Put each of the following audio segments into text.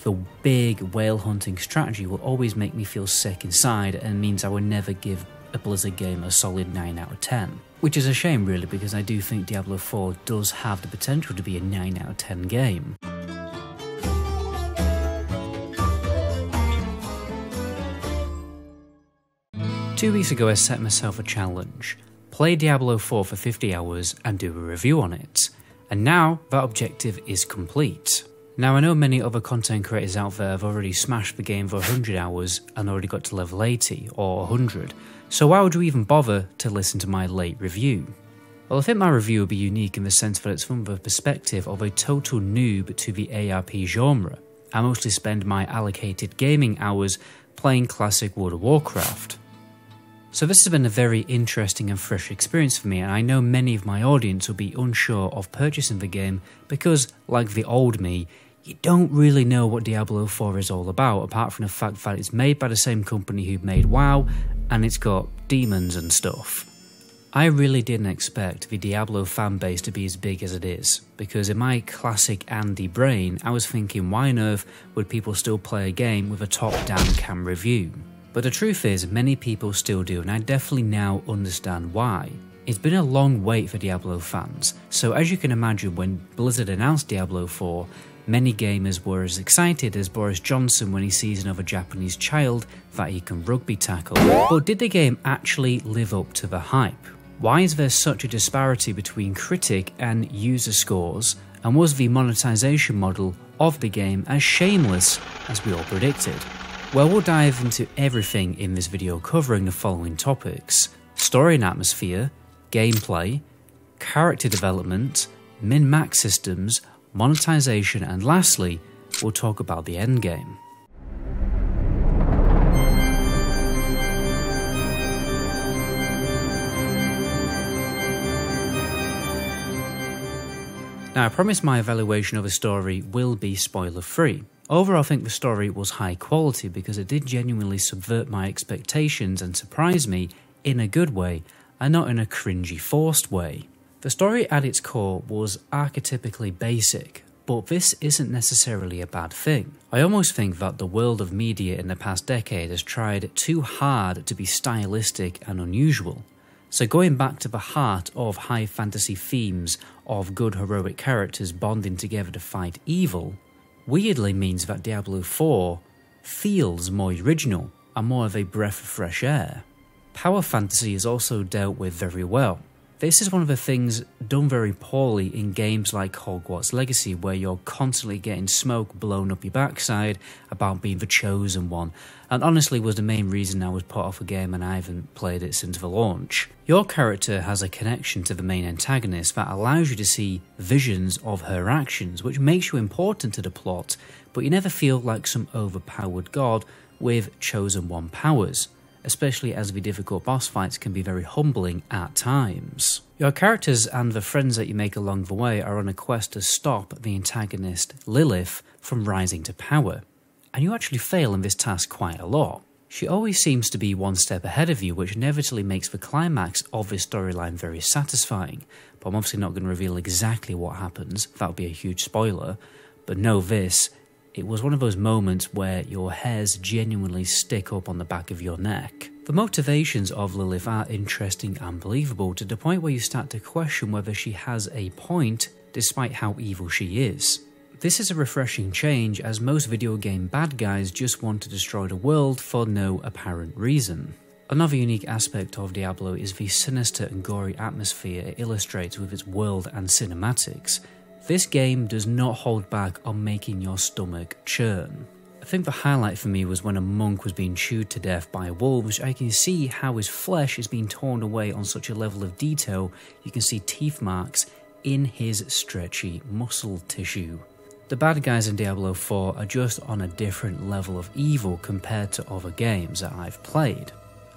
the big whale hunting strategy will always make me feel sick inside and means I will never give a Blizzard game a solid 9 out of 10. Which is a shame really, because I do think Diablo 4 does have the potential to be a 9 out of 10 game. 2 weeks ago I set myself a challenge: play Diablo 4 for 50 hours and do a review on it. And now that objective is complete. Now I know many other content creators out there have already smashed the game for 100 hours and already got to level 80 or 100, so why would you even bother to listen to my late review? Well, I think my review will be unique in the sense that it's from the perspective of a total noob to the ARP genre. I mostly spend my allocated gaming hours playing classic World of Warcraft. So this has been a very interesting and fresh experience for me, and I know many of my audience will be unsure of purchasing the game because, like the old me, you don't really know what Diablo 4 is all about, apart from the fact that it's made by the same company who made WoW, and it's got demons and stuff. I really didn't expect the Diablo fanbase to be as big as it is, because in my classic Andy brain, I was thinking why on earth would people still play a game with a top-down cam review? But the truth is, many people still do, and I definitely now understand why. It's been a long wait for Diablo fans, so as you can imagine, when Blizzard announced Diablo 4, many gamers were as excited as Boris Johnson when he sees another Japanese child that he can rugby tackle. But did the game actually live up to the hype? Why is there such a disparity between critic and user scores, and was the monetization model of the game as shameless as we all predicted? Well, we'll dive into everything in this video, covering the following topics: story and atmosphere, gameplay, character development, min-max systems, monetization, and lastly, we'll talk about the endgame. Now, I promise my evaluation of a story will be spoiler-free. Overall, I think the story was high quality because it did genuinely subvert my expectations and surprise me in a good way, and not in a cringy forced way. The story at its core was archetypically basic, but this isn't necessarily a bad thing. I almost think that the world of media in the past decade has tried too hard to be stylistic and unusual. So going back to the heart of high fantasy themes of good heroic characters bonding together to fight evil, weirdly means that Diablo 4 feels more original and more of a breath of fresh air. Power fantasy is also dealt with very well. This is one of the things done very poorly in games like Hogwarts Legacy, where you're constantly getting smoke blown up your backside about being the chosen one, and honestly was the main reason I was put off a game and I haven't played it since the launch. Your character has a connection to the main antagonist that allows you to see visions of her actions, which makes you important to the plot, but you never feel like some overpowered god with chosen one powers, especially as the difficult boss fights can be very humbling at times. Your characters and the friends that you make along the way are on a quest to stop the antagonist Lilith from rising to power, and you actually fail in this task quite a lot. She always seems to be one step ahead of you, which inevitably makes the climax of this storyline very satisfying, but I'm obviously not going to reveal exactly what happens, that would be a huge spoiler, but know this: it was one of those moments where your hairs genuinely stick up on the back of your neck. The motivations of Lilith are interesting and believable, to the point where you start to question whether she has a point despite how evil she is. This is a refreshing change, as most video game bad guys just want to destroy the world for no apparent reason. Another unique aspect of Diablo is the sinister and gory atmosphere it illustrates with its world and cinematics. This game does not hold back on making your stomach churn. I think the highlight for me was when a monk was being chewed to death by wolves. I can see how his flesh is being torn away on such a level of detail. You can see teeth marks in his stretchy muscle tissue. The bad guys in Diablo 4 are just on a different level of evil compared to other games that I've played.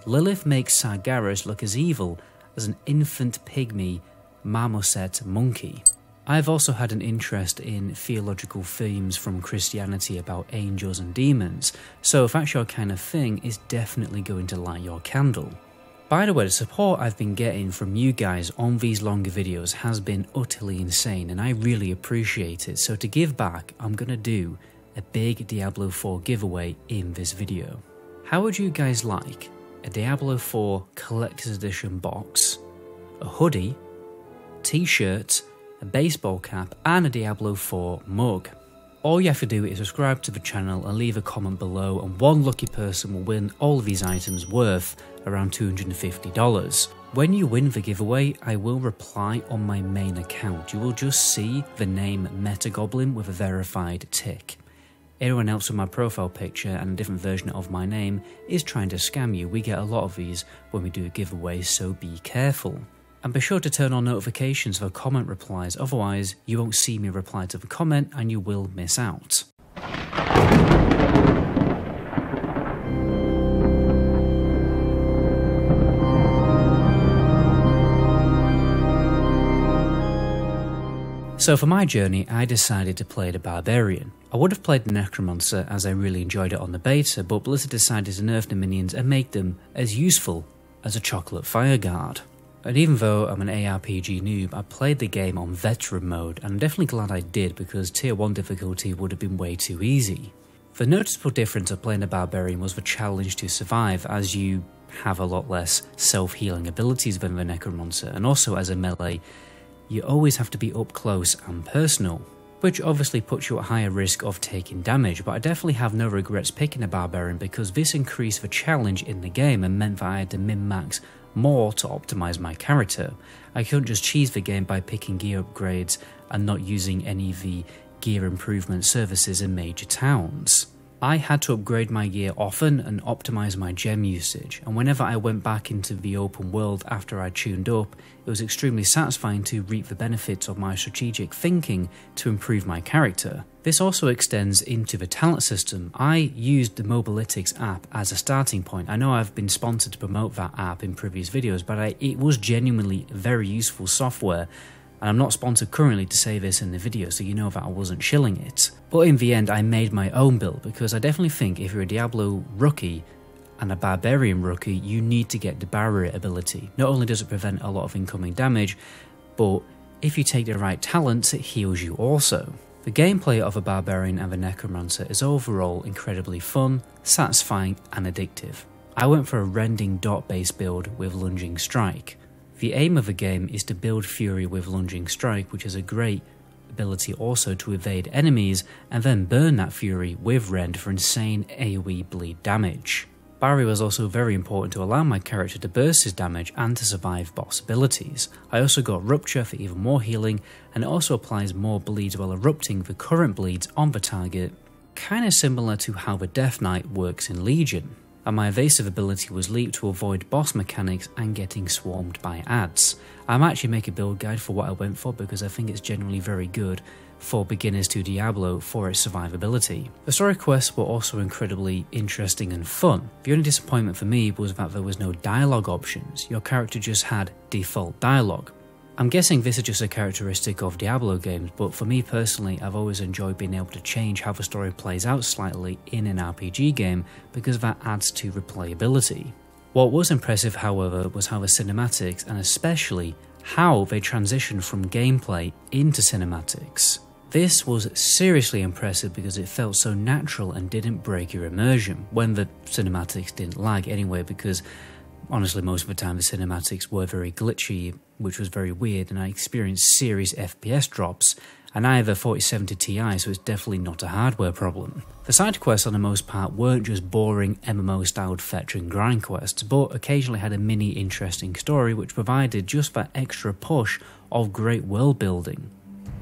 Lilith makes Sargeras look as evil as an infant pygmy marmoset monkey. I've also had an interest in theological themes from Christianity about angels and demons, so if that's your kind of thing, it's definitely going to light your candle. By the way, the support I've been getting from you guys on these longer videos has been utterly insane, and I really appreciate it, so to give back, I'm going to do a big Diablo 4 giveaway in this video. How would you guys like a Diablo 4 Collector's Edition box, a hoodie, t-shirts, a baseball cap and a Diablo 4 mug? All you have to do is subscribe to the channel and leave a comment below, and one lucky person will win all of these items worth around $250. When you win the giveaway, I will reply on my main account. You will just see the name MetaGoblin with a verified tick. Anyone else with my profile picture and a different version of my name is trying to scam you. We get a lot of these when we do giveaways, so be careful. And be sure to turn on notifications for comment replies, otherwise you won't see me reply to the comment and you will miss out. So for my journey, I decided to play the Barbarian. I would have played the Necromancer as I really enjoyed it on the beta, but Blizzard decided to nerf the minions and make them as useful as a chocolate fireguard. And even though I'm an ARPG noob, I played the game on veteran mode, and I'm definitely glad I did because tier 1 difficulty would have been way too easy. The noticeable difference of playing the Barbarian was the challenge to survive, as you have a lot less self-healing abilities than the Necromancer, and also as a melee, you always have to be up close and personal, which obviously puts you at higher risk of taking damage, but I definitely have no regrets picking a Barbarian because this increased the challenge in the game and meant that I had to min-max more to optimize my character. I couldn't just cheese the game by picking gear upgrades and not using any of the gear improvement services in major towns. I had to upgrade my gear often and optimize my gem usage, and whenever I went back into the open world after I tuned up, it was extremely satisfying to reap the benefits of my strategic thinking to improve my character. This also extends into the talent system. I used the Mobalytics app as a starting point. I know I've been sponsored to promote that app in previous videos, but it was genuinely very useful software. And I'm not sponsored currently to say this in the video, so you know that I wasn't shilling it. But in the end, I made my own build, because I definitely think if you're a Diablo rookie and a Barbarian rookie, you need to get the barrier ability. Not only does it prevent a lot of incoming damage, but if you take the right talents, it heals you also. The gameplay of a Barbarian and the Necromancer is overall incredibly fun, satisfying and addictive. I went for a rending dot based build with lunging strike. The aim of the game is to build Fury with Lunging Strike, which is a great ability also to evade enemies and then burn that Fury with Rend for insane AoE bleed damage. Barrier was also very important to allow my character to burst his damage and to survive boss abilities. I also got Rupture for even more healing, and it also applies more bleeds while erupting the current bleeds on the target, kinda similar to how the Death Knight works in Legion. And my evasive ability was Leap to avoid boss mechanics and getting swarmed by ads. I might actually make a build guide for what I went for because I think it's generally very good for beginners to Diablo for its survivability. The story quests were also incredibly interesting and fun. The only disappointment for me was that there was no dialogue options. Your character just had default dialogue. I'm guessing this is just a characteristic of Diablo games, but for me personally, I've always enjoyed being able to change how the story plays out slightly in an RPG game because that adds to replayability. What was impressive, however, was how the cinematics, and especially how they transitioned from gameplay into cinematics. This was seriously impressive because it felt so natural and didn't break your immersion, when the cinematics didn't lag anyway, because honestly, most of the time the cinematics were very glitchy, which was very weird, and I experienced serious FPS drops, and I have a 4070 Ti, so it's definitely not a hardware problem. The side quests on the most part weren't just boring MMO-styled fetch and grind quests, but occasionally had a mini interesting story which provided just that extra push of great world building.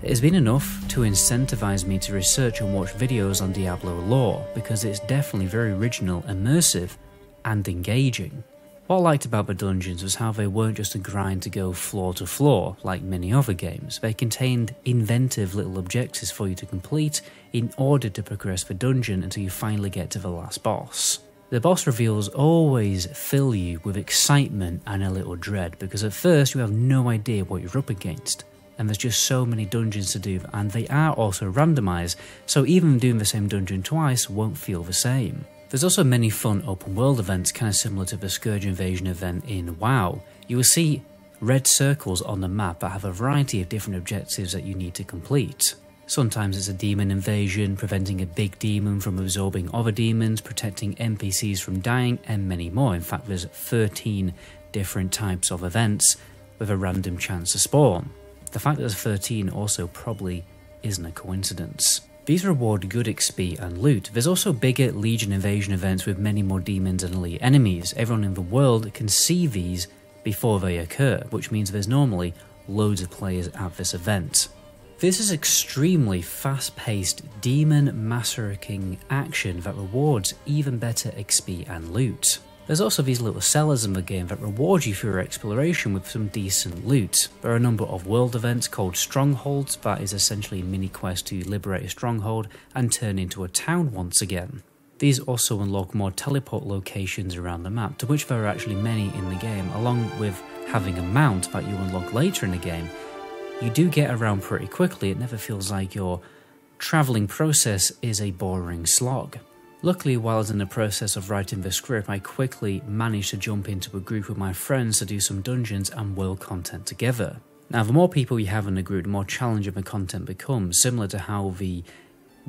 It has been enough to incentivize me to research and watch videos on Diablo lore, because it's definitely very original, immersive, and engaging. What I liked about the dungeons was how they weren't just a grind to go floor to floor like many other games. They contained inventive little objectives for you to complete in order to progress the dungeon until you finally get to the last boss. The boss reveals always fill you with excitement and a little dread, because at first you have no idea what you're up against, and there's just so many dungeons to do, and they are also randomized, so even doing the same dungeon twice won't feel the same. There's also many fun open world events, kind of similar to the Scourge Invasion event in WoW. You will see red circles on the map that have a variety of different objectives that you need to complete. Sometimes it's a demon invasion, preventing a big demon from absorbing other demons, protecting NPCs from dying, and many more. In fact, there's 13 different types of events with a random chance to spawn. The fact that there's 13 also probably isn't a coincidence. These reward good XP and loot. There's also bigger Legion invasion events with many more demons and elite enemies. Everyone in the world can see these before they occur, which means there's normally loads of players at this event. This is extremely fast-paced, demon-massacring action that rewards even better XP and loot. There's also these little sellers in the game that reward you for your exploration with some decent loot. There are a number of world events called strongholds, that is essentially a mini quest to liberate a stronghold and turn into a town once again. These also unlock more teleport locations around the map, to which there are actually many in the game, along with having a mount that you unlock later in the game. You do get around pretty quickly. It never feels like your travelling process is a boring slog. Luckily, while I was in the process of writing the script, I quickly managed to jump into a group with my friends to do some dungeons and world content together. Now, the more people you have in a group, the more challenging the content becomes, similar to how the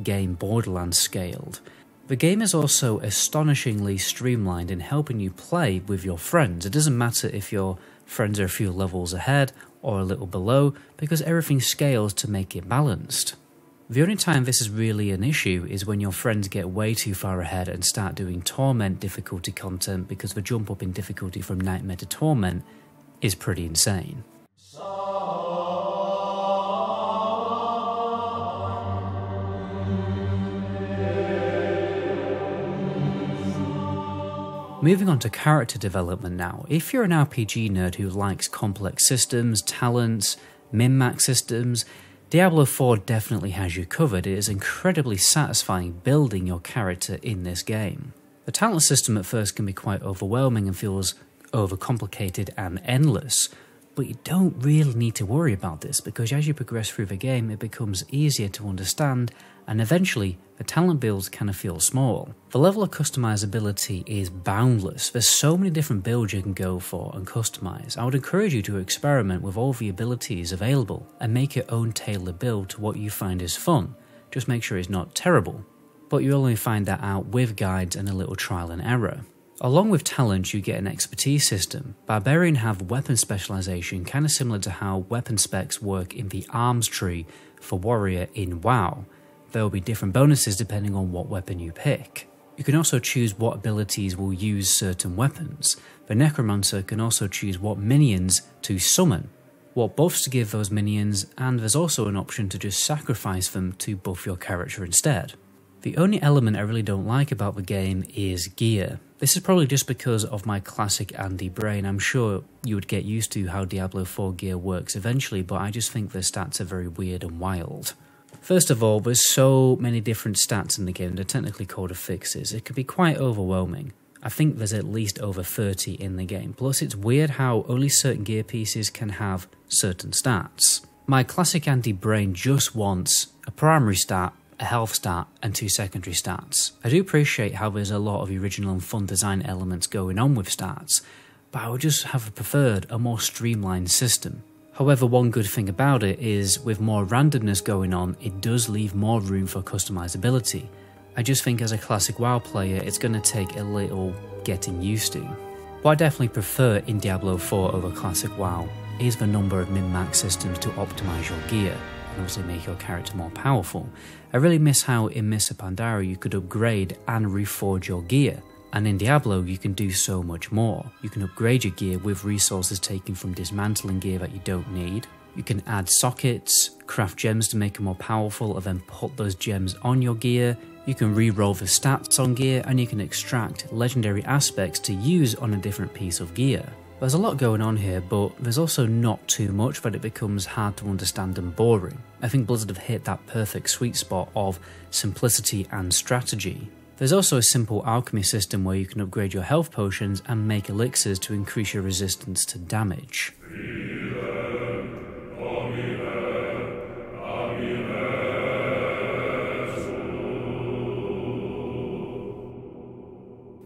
game Borderlands scaled. The game is also astonishingly streamlined in helping you play with your friends. It doesn't matter if your friends are a few levels ahead or a little below, because everything scales to make it balanced. The only time this is really an issue is when your friends get way too far ahead and start doing Torment difficulty content, because the jump up in difficulty from Nightmare to Torment is pretty insane. Moving on to character development now. If you're an RPG nerd who likes complex systems, talents, min-max systems, Diablo 4 definitely has you covered. It is incredibly satisfying building your character in this game. The talent system at first can be quite overwhelming and feels overcomplicated and endless, but you don't really need to worry about this, because as you progress through the game it becomes easier to understand, and eventually the talent builds kind of feel small. The level of customizability is boundless. There's so many different builds you can go for and customize. I would encourage you to experiment with all the abilities available and make your own tailored build to what you find is fun. Just make sure it's not terrible. But you'll only find that out with guides and a little trial and error. Along with talent, you get an expertise system. Barbarian have weapon specialization, kind of similar to how weapon specs work in the arms tree for warrior in WoW. There will be different bonuses depending on what weapon you pick. You can also choose what abilities will use certain weapons. The Necromancer can also choose what minions to summon, what buffs to give those minions, and there's also an option to just sacrifice them to buff your character instead. The only element I really don't like about the game is gear. This is probably just because of my classic Andy brain. I'm sure you would get used to how Diablo 4 gear works eventually, but I just think the stats are very weird and wild. First of all, there's so many different stats in the game, they're technically called affixes. It could be quite overwhelming. I think there's at least over 30 in the game. Plus, it's weird how only certain gear pieces can have certain stats. My classic Andy brain just wants a primary stat, a health stat, and 2 secondary stats. I do appreciate how there's a lot of original and fun design elements going on with stats, but I would just have preferred a more streamlined system. However, one good thing about it is, with more randomness going on, it does leave more room for customizability. I just think as a classic WoW player, it's going to take a little getting used to. What I definitely prefer in Diablo 4 over classic WoW is the number of min-max systems to optimize your gear, and obviously make your character more powerful. I really miss how in Mists of Pandaria you could upgrade and reforge your gear. And in Diablo, you can do so much more. You can upgrade your gear with resources taken from dismantling gear that you don't need. You can add sockets, craft gems to make it more powerful, and then put those gems on your gear. You can re-roll the stats on gear, and you can extract legendary aspects to use on a different piece of gear. There's a lot going on here, but there's also not too much that it becomes hard to understand and boring. I think Blizzard have hit that perfect sweet spot of simplicity and strategy. There's also a simple alchemy system where you can upgrade your health potions and make elixirs to increase your resistance to damage.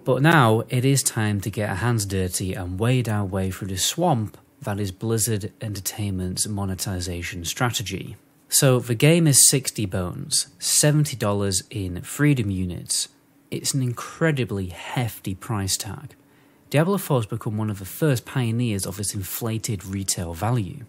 But now it is time to get our hands dirty and wade our way through the swamp that is Blizzard Entertainment's monetization strategy. So the game is 60 bones, $70 in freedom units. It's an incredibly hefty price tag. Diablo 4 has become one of the first pioneers of this inflated retail value.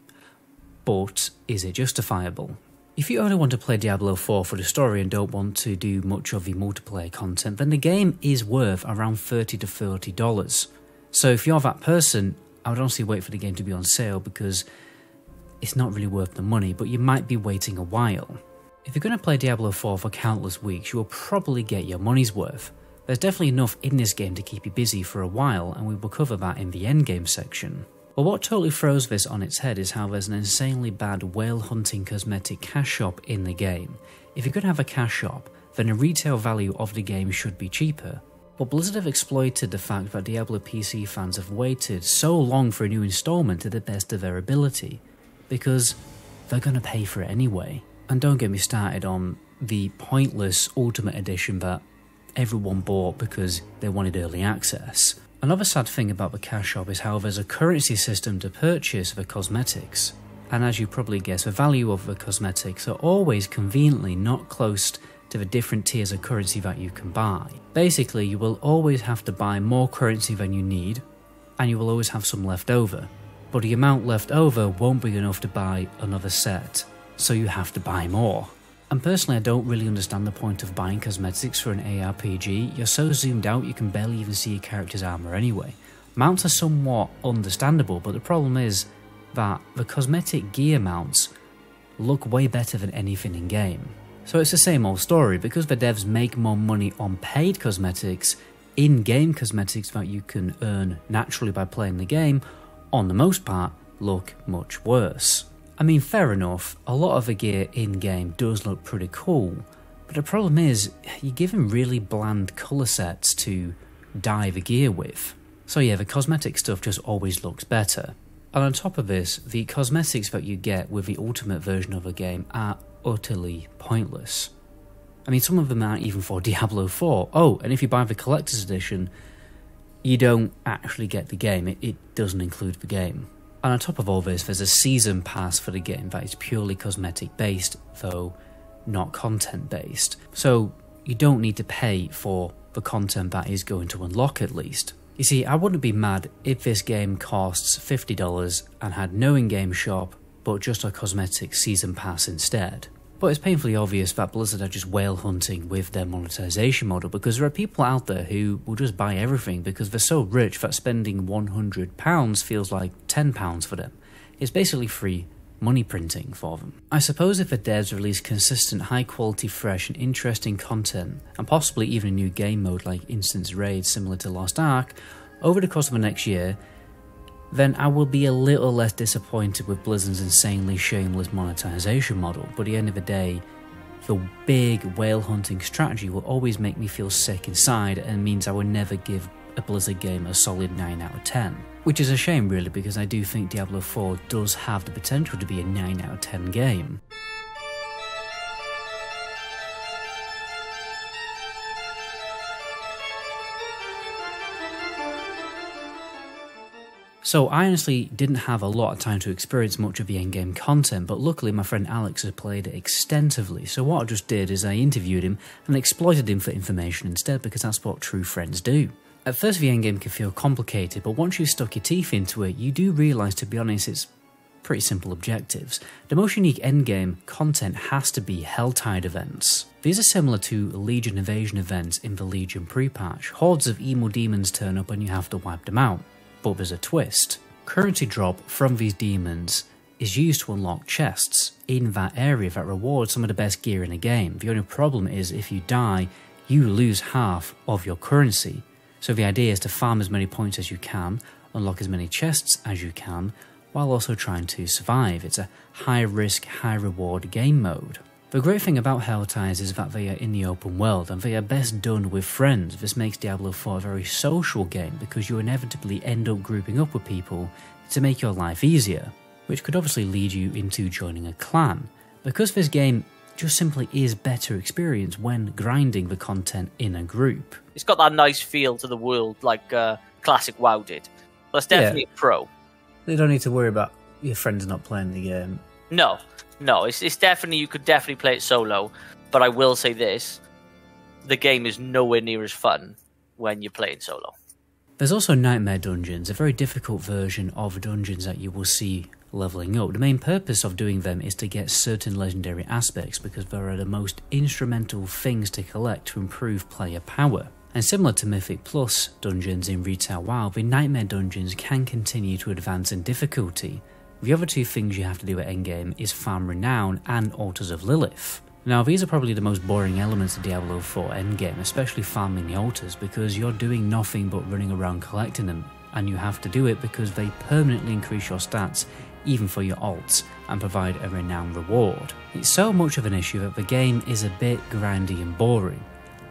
But is it justifiable? If you only want to play Diablo 4 for the story and don't want to do much of the multiplayer content, then the game is worth around $30 to $40. So if you're that person, I would honestly wait for the game to be on sale because it's not really worth the money, but you might be waiting a while. If you're going to play Diablo 4 for countless weeks, you will probably get your money's worth. There's definitely enough in this game to keep you busy for a while, and we will cover that in the endgame section. But what totally throws this on its head is how there's an insanely bad whale hunting cosmetic cash shop in the game. If you're going to have a cash shop, then the retail value of the game should be cheaper. But Blizzard have exploited the fact that Diablo PC fans have waited so long for a new installment to the best of their ability, because they're going to pay for it anyway. And don't get me started on the pointless Ultimate Edition that everyone bought because they wanted early access. Another sad thing about the cash shop is how there's a currency system to purchase the cosmetics. And as you probably guess, the value of the cosmetics are always conveniently not close to the different tiers of currency that you can buy. Basically, you will always have to buy more currency than you need, and you will always have some left over. But the amount left over won't be enough to buy another set, so you have to buy more. And personally, I don't really understand the point of buying cosmetics for an ARPG. You're so zoomed out you can barely even see your character's armour anyway. Mounts are somewhat understandable, but the problem is that the cosmetic gear mounts look way better than anything in game. So it's the same old story, because the devs make more money on paid cosmetics, in-game cosmetics that you can earn naturally by playing the game, on the most part, look much worse. I mean, fair enough, a lot of the gear in-game does look pretty cool, but the problem is, you're given really bland colour sets to dye the gear with. So yeah, the cosmetic stuff just always looks better. And on top of this, the cosmetics that you get with the ultimate version of the game are utterly pointless. I mean, some of them aren't even for Diablo 4. Oh, and if you buy the collector's edition, you don't actually get the game, it doesn't include the game. And on top of all this, there's a season pass for the game that is purely cosmetic based, though not content based. So you don't need to pay for the content that is going to unlock at least. You see, I wouldn't be mad if this game costs $50 and had no in-game shop, but just a cosmetic season pass instead. But it's painfully obvious that Blizzard are just whale hunting with their monetization model, because there are people out there who will just buy everything because they're so rich that spending £100 feels like £10 for them. It's basically free money printing for them. I suppose if the devs release consistent, high quality, fresh and interesting content, and possibly even a new game mode like Instance Raids similar to Lost Ark, over the course of the next year, then I will be a little less disappointed with Blizzard's insanely shameless monetization model. But at the end of the day, the big whale hunting strategy will always make me feel sick inside and means I will never give a Blizzard game a solid 9 out of 10. Which is a shame really, because I do think Diablo 4 does have the potential to be a 9 out of 10 game. So I honestly didn't have a lot of time to experience much of the endgame content, but luckily my friend Alex has played it extensively, so what I just did is I interviewed him and exploited him for information instead, because that's what true friends do. At first the endgame can feel complicated, but once you've stuck your teeth into it, you do realise, to be honest, it's pretty simple objectives. The most unique endgame content has to be Helltide events. These are similar to Legion Invasion events in the Legion pre-patch. Hordes of emo demons turn up and you have to wipe them out. But there's a twist. Currency drop from these demons is used to unlock chests in that area that reward some of the best gear in the game. The only problem is if you die, you lose half of your currency. So the idea is to farm as many points as you can, unlock as many chests as you can, while also trying to survive. It's a high risk, high reward game mode. The great thing about Helltides is that they are in the open world and they are best done with friends. This makes Diablo 4 a very social game because you inevitably end up grouping up with people to make your life easier, which could obviously lead you into joining a clan. Because this game just simply is better experience when grinding the content in a group. It's got that nice feel to the world like classic WoW did. That's definitely a pro. You don't need to worry about your friends not playing the game. No, it's definitely, you could definitely play it solo, but I will say this, the game is nowhere near as fun when you're playing solo. There's also Nightmare Dungeons, a very difficult version of dungeons that you will see levelling up. The main purpose of doing them is to get certain legendary aspects, because there are the most instrumental things to collect to improve player power. And similar to Mythic Plus dungeons in Retail WoW, the Nightmare Dungeons can continue to advance in difficulty. The other two things you have to do at Endgame is farm Renown and Altars of Lilith. Now, these are probably the most boring elements of Diablo 4 Endgame, especially farming the altars, because you're doing nothing but running around collecting them, and you have to do it because they permanently increase your stats, even for your alts, and provide a renown reward. It's so much of an issue that the game is a bit grindy and boring.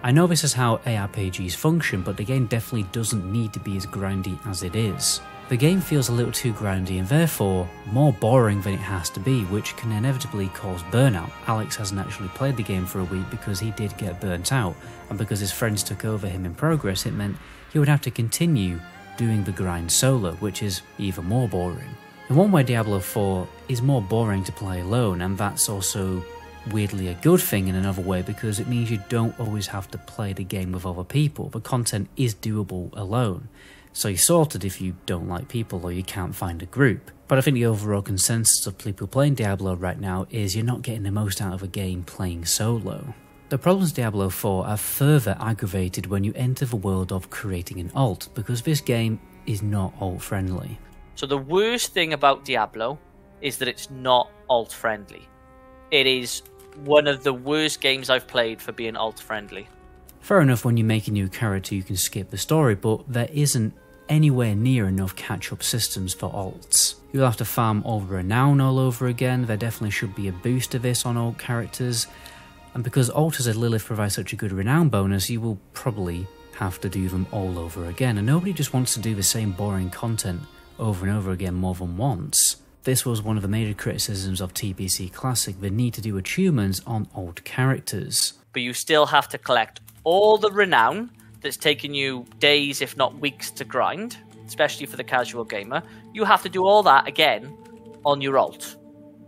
I know this is how ARPGs function, but the game definitely doesn't need to be as grindy as it is. The game feels a little too grindy and therefore more boring than it has to be, which can inevitably cause burnout. Alex hasn't actually played the game for a week because he did get burnt out, and because his friends took over him in progress, it meant he would have to continue doing the grind solo, which is even more boring. In one way, Diablo 4 is more boring to play alone, and that's also weirdly a good thing in another way, because it means you don't always have to play the game with other people. The content is doable alone, so you're sorted if you don't like people or you can't find a group. But I think the overall consensus of people playing Diablo right now is you're not getting the most out of a game playing solo. The problems of Diablo 4 are further aggravated when you enter the world of creating an alt, because this game is not alt friendly. So the worst thing about Diablo is that it's not alt friendly. It is one of the worst games I've played for being alt friendly. Fair enough, when you make a new character you can skip the story, but there isn't anywhere near enough catch-up systems for alts. You'll have to farm all the renown all over again. There definitely should be a boost to this on alt characters, and because Altars of Lilith provide such a good renown bonus, you will probably have to do them all over again, and nobody just wants to do the same boring content over and over again more than once. This was one of the major criticisms of TBC Classic, the need to do achievements on old characters. But you still have to collect all the renown that's taken you days, if not weeks, to grind, especially for the casual gamer. You have to do all that again on your alt.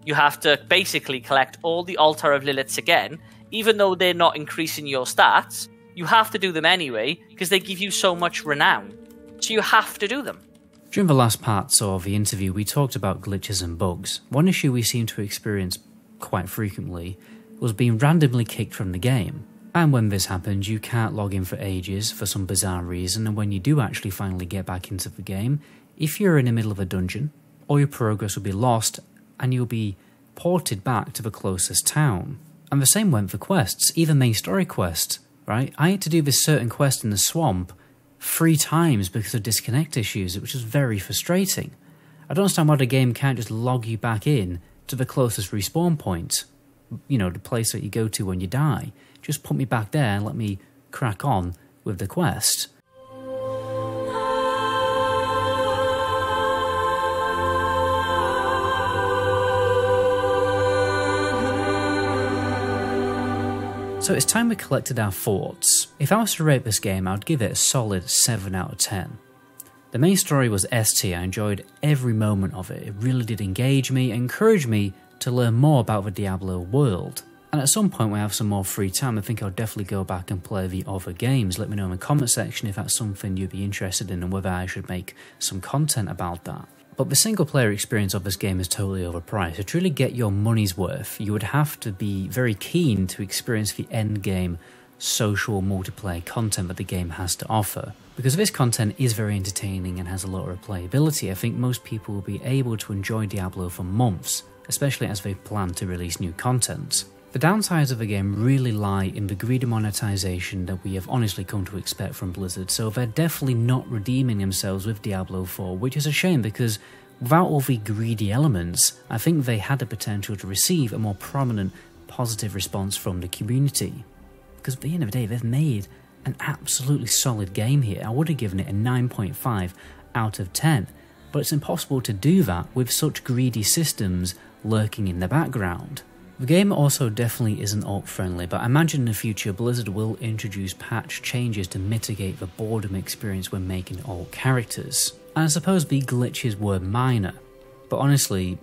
You have to basically collect all the Altar of Liliths again, even though they're not increasing your stats. You have to do them anyway, because they give you so much renown. So you have to do them. During the last parts of the interview, we talked about glitches and bugs. One issue we seem to experience quite frequently was being randomly kicked from the game. And when this happens, you can't log in for ages for some bizarre reason, and when you do actually finally get back into the game, if you're in the middle of a dungeon, all your progress will be lost and you'll be ported back to the closest town. And the same went for quests, even main story quests, right? I had to do this certain quest in the swamp 3 times because of disconnect issues, which was very frustrating. I don't understand why the game can't just log you back in to the closest respawn point, you know, the place that you go to when you die. Just put me back there and let me crack on with the quest. So it's time we collected our thoughts. If I was to rate this game, I would give it a solid 7 out of 10. The main story was S-tier. I enjoyed every moment of it. It really did engage me, encourage me to learn more about the Diablo world. And at some point when I have some more free time, I think I'll definitely go back and play the other games. Let me know in the comment section if that's something you'd be interested in and whether I should make some content about that. But the single player experience of this game is totally overpriced. To truly get your money's worth, you would have to be very keen to experience the endgame social multiplayer content that the game has to offer. Because this content is very entertaining and has a lot of replayability, I think most people will be able to enjoy Diablo for months, especially as they plan to release new content. The downsides of the game really lie in the greedy monetization that we have honestly come to expect from Blizzard, so they're definitely not redeeming themselves with Diablo 4, which is a shame because without all the greedy elements, I think they had the potential to receive a more prominent positive response from the community. Because at the end of the day, they've made an absolutely solid game here. I would have given it a 9.5 out of 10, but it's impossible to do that with such greedy systems lurking in the background. The game also definitely isn't alt friendly, but I imagine in the future Blizzard will introduce patch changes to mitigate the boredom experience when making alt characters. And I suppose the glitches were minor, but honestly,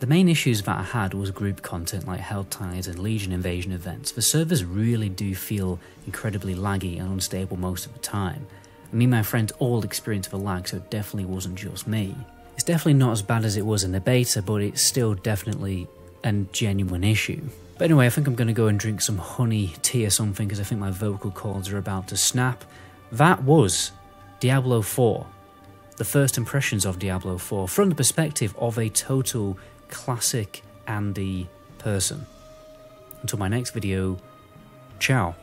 The main issues that I had was group content like Hell Tides and Legion Invasion events. The servers really do feel incredibly laggy and unstable most of the time. Me and my friends all experienced the lag, so it definitely wasn't just me. It's definitely not as bad as it was in the beta, but it's still definitely a genuine issue. But anyway, I think I'm going to go and drink some honey tea or something because I think my vocal cords are about to snap. That was Diablo 4. The first impressions of Diablo 4 from the perspective of a total classic Andy person. Until my next video, ciao.